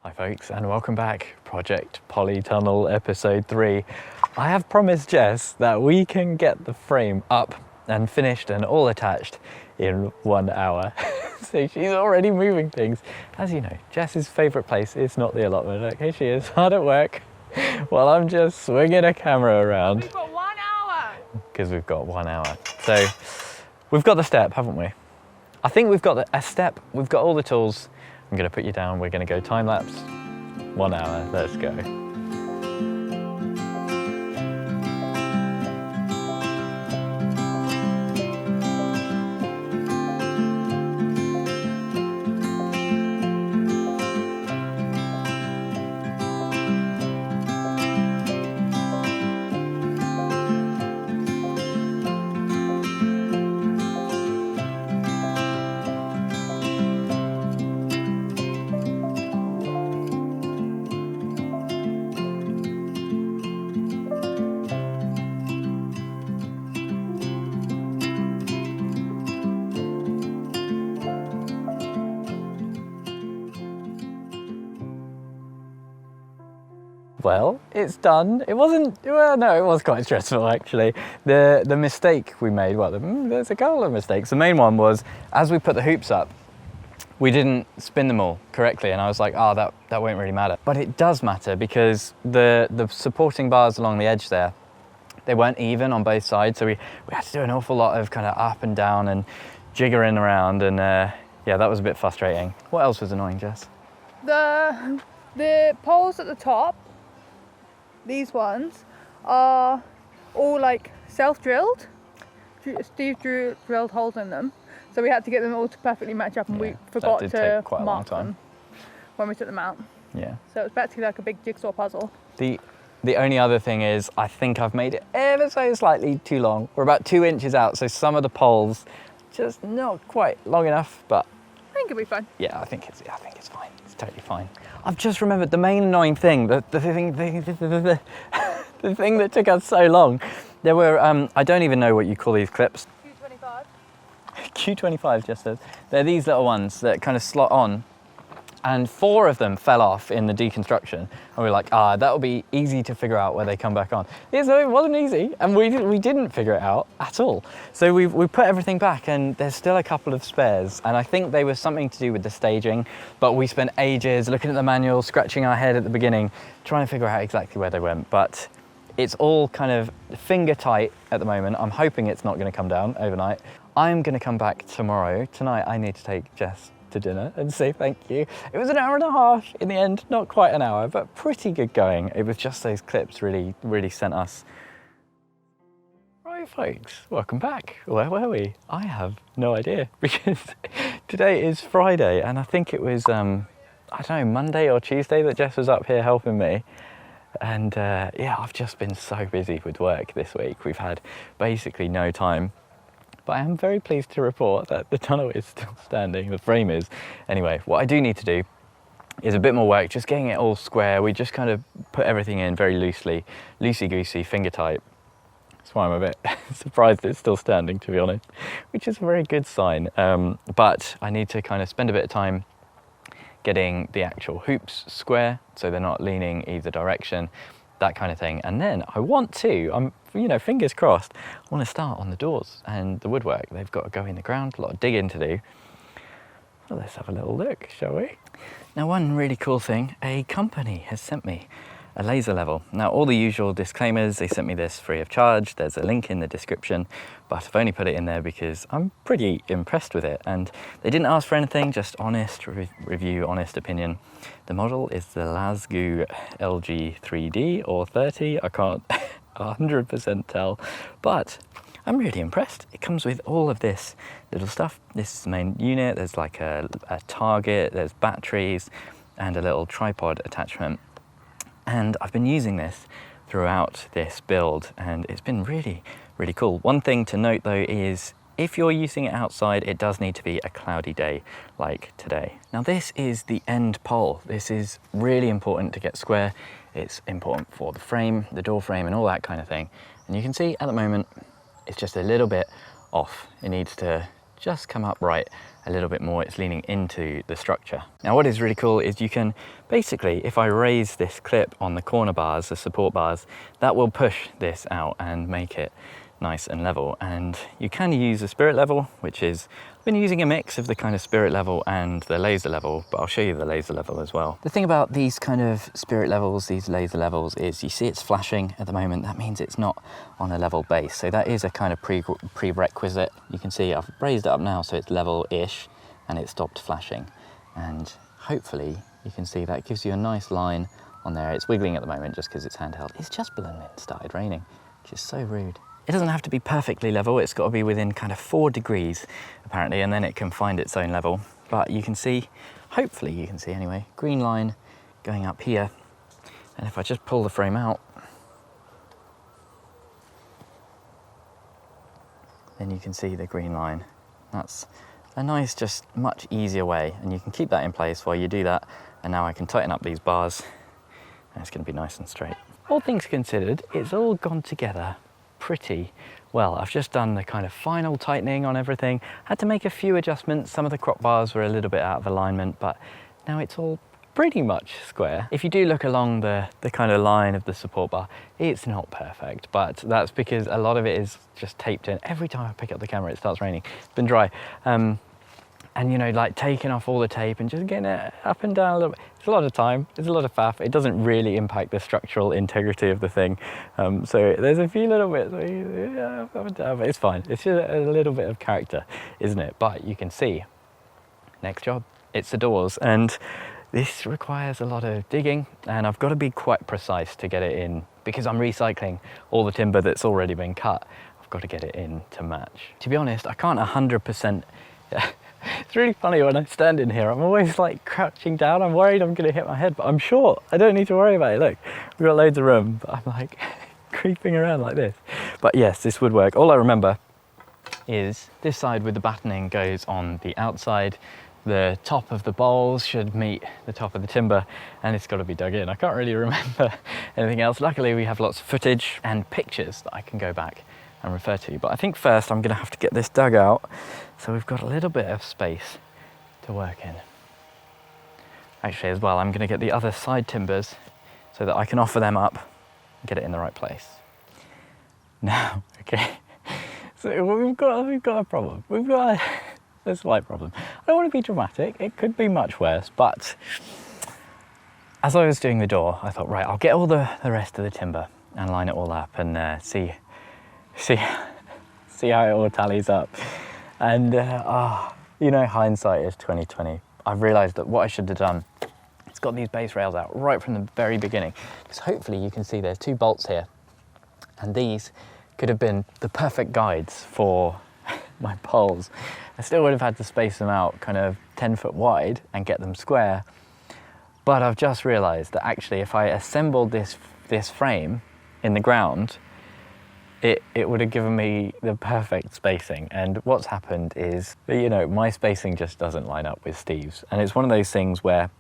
Hi folks, and welcome back. Project Polytunnel episode 3. I have promised Jess that we can get the frame up and finished and all attached in 1 hour. So she's already moving things. As you know, Jess's favourite place is not the allotment. Okay, she is hard at work while I'm just swinging a camera around. We've got 1 hour. Because we've got 1 hour. So we've got the step, haven't we? I think we've got a step, we've got all the tools. I'm going to put you down, we're going to go time lapse. 1 hour, let's go. Well, it's done. It wasn't, well, no, it was quite stressful actually. The mistake we made, well, there's a couple of mistakes. The main one was, as we put the hoops up, we didn't spin them all correctly, and I was like, oh, that won't really matter. But it does matter because the supporting bars along the edge there, they weren't even on both sides, so we had to do an awful lot of kind of up and down and jiggering around, and yeah, that was a bit frustrating. What else was annoying, Jess? The poles at the top, these ones, are all like self-drilled. Steve drilled holes in them, so we had to get them all to perfectly match up, and we forgot to mark them when we took them out. Yeah. So it was basically like a big jigsaw puzzle. The only other thing is, I think I've made it ever so slightly too long. We're about 2 inches out, so some of the poles just not quite long enough, but I think it'll be fine. Yeah, I think it's fine. It's totally fine. I've just remembered the main annoying thing, the thing that took us so long. There were, I don't even know what you call these clips. Q25. Q25 just says. They're these little ones that kind of slot on, and 4 of them fell off in the deconstruction. And we were like, that'll be easy to figure out where they come back on. Yeah, so it wasn't easy, and we didn't figure it out at all. So we put everything back, and there's still a couple of spares, and I think they were something to do with the staging, but we spent ages looking at the manual, scratching our head at the beginning, trying to figure out exactly where they went. But it's all kind of finger tight at the moment. I'm hoping it's not going to come down overnight. I'm going to come back tomorrow. Tonight I need to take Jess to dinner and say thank you. It was 1.5 hours in the end, not quite an hour, but pretty good going. It was just those clips really sent us. Right folks, welcome back. Where were we? I have no idea, because today is Friday, and I think it was I don't know, Monday or Tuesday that Jess was up here helping me. And yeah, I've just been so busy with work this week. We've had basically no time. But I am very pleased to report that the tunnel is still standing, the frame is. Anyway, what I do need to do is a bit more work, just getting it all square. We just kind of put everything in very loosey-goosey, finger tight. That's why I'm a bit surprised it's still standing, to be honest, which is a very good sign. But I need to kind of spend a bit of time getting the actual hoops square, so they're not leaning either direction, that kind of thing. And then I want to, fingers crossed, I want to start on the doors and the woodwork. They've got to go in the ground, a lot of digging to do. Well, let's have a little look, shall we? Now, one really cool thing, a company has sent me a laser level. Now, all the usual disclaimers, they sent me this free of charge. There's a link in the description, but I've only put it in there because I'm pretty impressed with it. And they didn't ask for anything, just honest review, honest opinion. The model is the Lasgu LG3D or 30. I can't 100% tell, but I'm really impressed. It comes with all of this little stuff. This is the main unit. There's like a target, there's batteries, and a little tripod attachment. And I've been using this throughout this build, and it's been really cool. One thing to note though is, if you're using it outside, it does need to be a cloudy day like today. Now this is the end pole. This is really important to get square. It's important for the frame, the door frame, and all that kind of thing. And you can see at the moment, it's just a little bit off. It needs to just come up right a little bit more. It's leaning into the structure. Now what is really cool is you can basically, if I raise this clip on the corner bars, the support bars, that will push this out and make it nice and level. And you can use a spirit level, which is, I've been using a mix of the kind of spirit level and the laser level, but I'll show you the laser level as well. The thing about these kind of spirit levels, these laser levels, is you see it's flashing at the moment. That means it's not on a level base. So that is a kind of prerequisite. You can see I've raised it up now so it's level-ish and it stopped flashing. And hopefully you can see that gives you a nice line on there. It's wiggling at the moment just because it's handheld. It's just blown it started raining, which is so rude. It doesn't have to be perfectly level, it's got to be within kind of 4 degrees apparently, and then it can find its own level. But you can see, hopefully you can see anyway, green line going up here. And if I just pull the frame out, then you can see the green line. That's a nice, just much easier way, and you can keep that in place while you do that. And now I can tighten up these bars and it's going to be nice and straight. All things considered, it's all gone together pretty well. I've just done the kind of final tightening on everything. Had to make a few adjustments. Some of the crop bars were a little bit out of alignment, but now it's all pretty much square. If you do look along the kind of line of the support bar, it's not perfect, but that's because a lot of it is just taped in. Every time I pick up the camera, it starts raining. It's been dry. And you know, like taking off all the tape and just getting it up and down a little bit. It's a lot of time, it's a lot of faff. It doesn't really impact the structural integrity of the thing. So there's a few little bits, but it's fine. It's just a little bit of character, isn't it? But you can see, next job, it's the doors. And this requires a lot of digging, and I've got to be quite precise to get it in because I'm recycling all the timber that's already been cut. I've got to get it in to match. To be honest, I can't 100%. It's really funny when I stand in here, I'm always like crouching down. I'm worried I'm going to hit my head, but I'm short. I don't need to worry about it. Look, we've got loads of room, but I'm like creeping around like this. But yes, this would work. All I remember is this side with the battening goes on the outside. The top of the bowls should meet the top of the timber, and it's got to be dug in. I can't really remember anything else. Luckily, we have lots of footage and pictures that I can go back and refer to. But I think first I'm going to have to get this dug out so we've got a little bit of space to work in. Actually, as well, I'm going to get the other side timbers so that I can offer them up and get it in the right place. Now, okay, so we've got a problem. We've got a slight problem. I don't want to be dramatic. It could be much worse, but as I was doing the door, I thought, right, I'll get all the rest of the timber and line it all up and see how it all tallies up. And you know, hindsight is 2020. I've realized that what I should have done, it's got these base rails out right from the very beginning, because hopefully you can see there's 2 bolts here, and these could have been the perfect guides for my poles. I still would have had to space them out kind of 10 foot wide and get them square, but I've just realized that actually if I assembled this frame in the ground, it would have given me the perfect spacing. And what's happened is, you know, my spacing just doesn't line up with Steve's. And it's one of those things where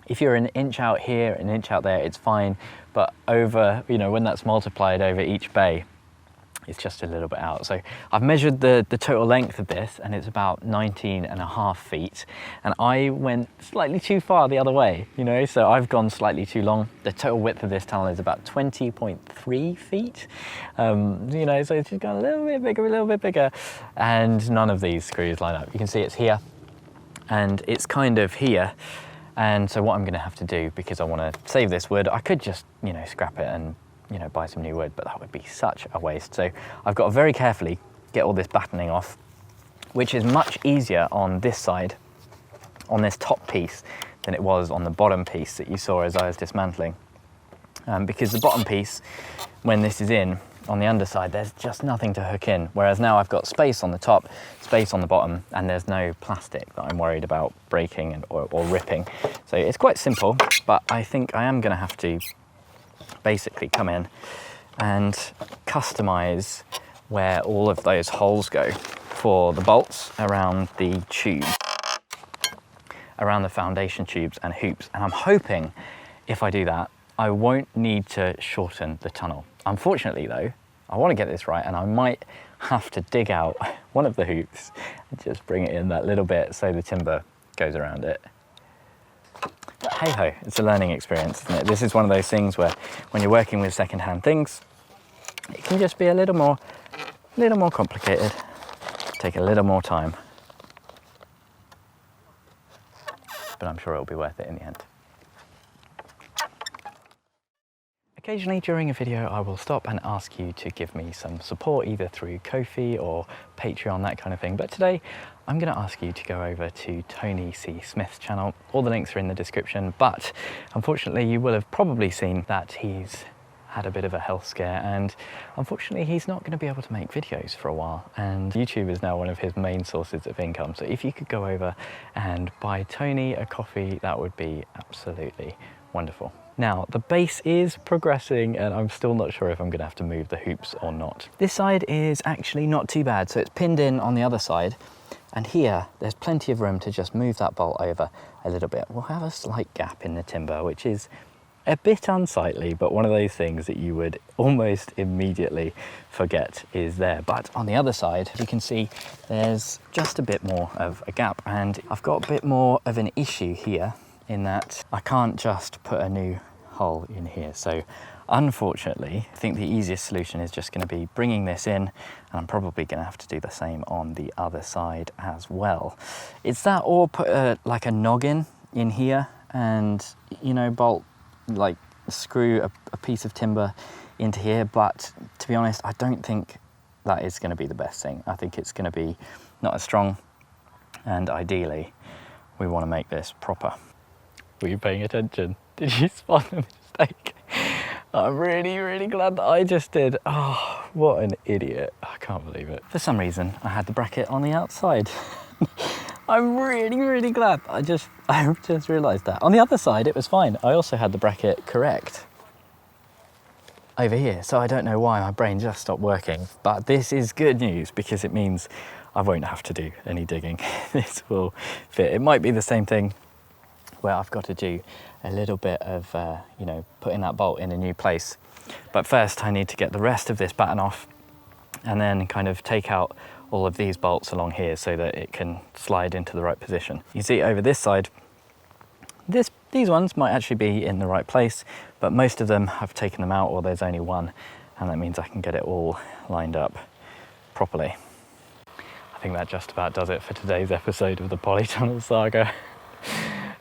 if you're an inch out here, an inch out there, it's fine. But over, you know, when that's multiplied over each bay, it's just a little bit out. So I've measured the total length of this, and it's about 19.5 feet. And I went slightly too far the other way, you know, so I've gone slightly too long. The total width of this tunnel is about 20.3 feet. You know, so it's just gone a little bit bigger, and none of these screws line up. You can see it's here, and it's kind of here. And so what I'm gonna have to do, because I wanna save this wood, I could just, you know, scrap it and, you know, buy some new wood, but that would be such a waste. So I've got to very carefully get all this battening off, which is much easier on this side, on this top piece, than it was on the bottom piece that you saw as I was dismantling. Because the bottom piece, when this is in, on the underside, there's just nothing to hook in. Whereas now I've got space on the top, space on the bottom, and there's no plastic that I'm worried about breaking or ripping. So it's quite simple, but I think I am gonna have to basically come in and customize where all of those holes go for the bolts around the tube, around the foundation tubes and hoops. And I'm hoping if I do that, I won't need to shorten the tunnel. Unfortunately though, I want to get this right, and I might have to dig out one of the hoops and just bring it in that little bit so the timber goes around it. But hey ho, it's a learning experience, isn't it? This is one of those things where when you're working with second-hand things, it can just be a little more complicated, take a little more time. But I'm sure it'll be worth it in the end. Occasionally during a video I will stop and ask you to give me some support either through Ko-fi or Patreon, that kind of thing. But today I'm going to ask you to go over to Tony C. Smith's channel. All the links are in the description, but unfortunately you will have probably seen that he's had a bit of a health scare and unfortunately he's not going to be able to make videos for a while, and YouTube is now one of his main sources of income. So if you could go over and buy Tony a coffee, that would be absolutely wonderful. Now, the base is progressing and I'm still not sure if I'm going to have to move the hoops or not. This side is actually not too bad, so it's pinned in on the other side, and here there's plenty of room to just move that bolt over a little bit. We'll have a slight gap in the timber, which is a bit unsightly, but one of those things that you would almost immediately forget is there. But on the other side, you can see there's just a bit more of a gap, and I've got a bit more of an issue here in that I can't just put a new hole in here. So unfortunately, I think the easiest solution is just going to be bringing this in, and I'm probably going to have to do the same on the other side as well. It's that, or put like a noggin in here and, you know, bolt, like screw a piece of timber into here. But to be honest, I don't think that is going to be the best thing. I think it's going to be not as strong, and ideally we want to make this proper. Were you paying attention? Did you spot the mistake? I'm really glad that I just did. Oh, what an idiot. I can't believe it. For some reason, I had the bracket on the outside. I'm really glad. I just realised that. On the other side, it was fine. I also had the bracket correct over here. So I don't know why my brain just stopped working. But this is good news because it means I won't have to do any digging. This will fit. It might be the same thing where I've got to do a little bit of, you know, putting that bolt in a new place. But first I need to get the rest of this batten off and then kind of take out all of these bolts along here so that it can slide into the right position. You see over this side, these ones might actually be in the right place, but most of them I've taken them out, or there's only one, and that means I can get it all lined up properly. I think that just about does it for today's episode of the Polytunnel saga.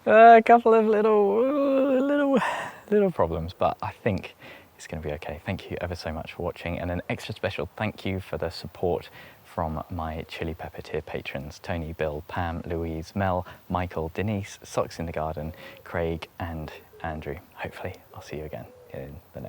A couple of little problems, but I think it's going to be okay. Thank you ever so much for watching, and an extra special thank you for the support from my Chili Pepper tier patrons: Tony, Bill, Pam, Louise, Mel, Michael, Denise, Socks in the Garden, Craig and Andrew. Hopefully I'll see you again in the next